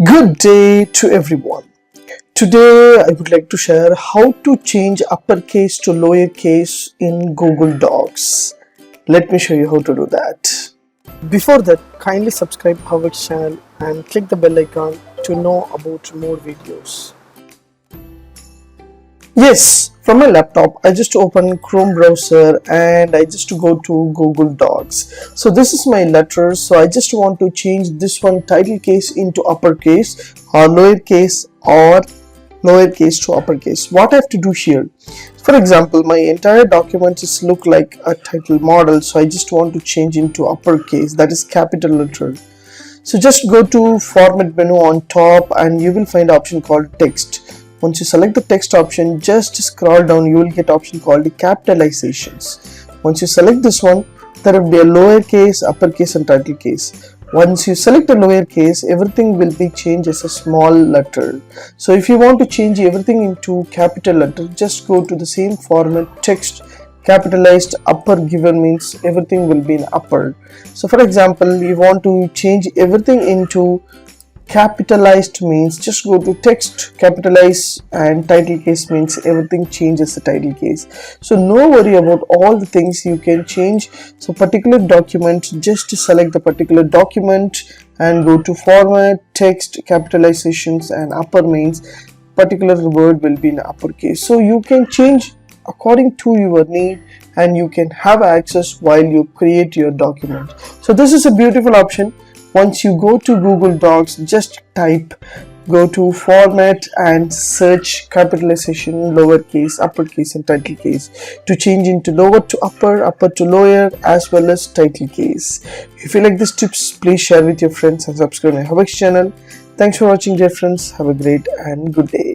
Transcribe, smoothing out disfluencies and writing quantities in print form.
Good day to everyone. Today I would like to share how to change uppercase to lowercase in Google Docs. Let me show you how to do that. Before that, kindly subscribe HowXT channel and click the bell icon to know about more videos. Yes, from my laptop, I just open Chrome browser and I just go to Google Docs. So this is my letter. So I just want to change this one title case into uppercase or lowercase to uppercase. What I have to do here? For example, my entire document just look like a title model. So I just want to change into uppercase, that is capital letter. So just go to format menu on top and you will find option called text. Once you select the text option, just scroll down, you will get option called capitalizations. Once you select this one, there will be a lowercase, uppercase and title case. Once you select a lowercase, everything will be changed as a small letter. So if you want to change everything into capital letter, just go to the same format, text, capitalized, upper given means everything will be in upper. So for example, you want to change everything into capitalized means just go to text, capitalize, and title case means everything changes the title case. So no worry about all the things you can change. So particular document, just select the particular document and go to format, text, capitalizations, and upper means particular word will be in uppercase. So you can change according to your need and you can have access while you create your document. So this is a beautiful option. Once you go to Google Docs, just go to format and search capitalization, lowercase, uppercase and title case to change into lower to upper, upper to lower as well as title case. If you like these tips, please share with your friends and subscribe my HowXT channel. Thanks for watching, dear friends. Have a great and good day.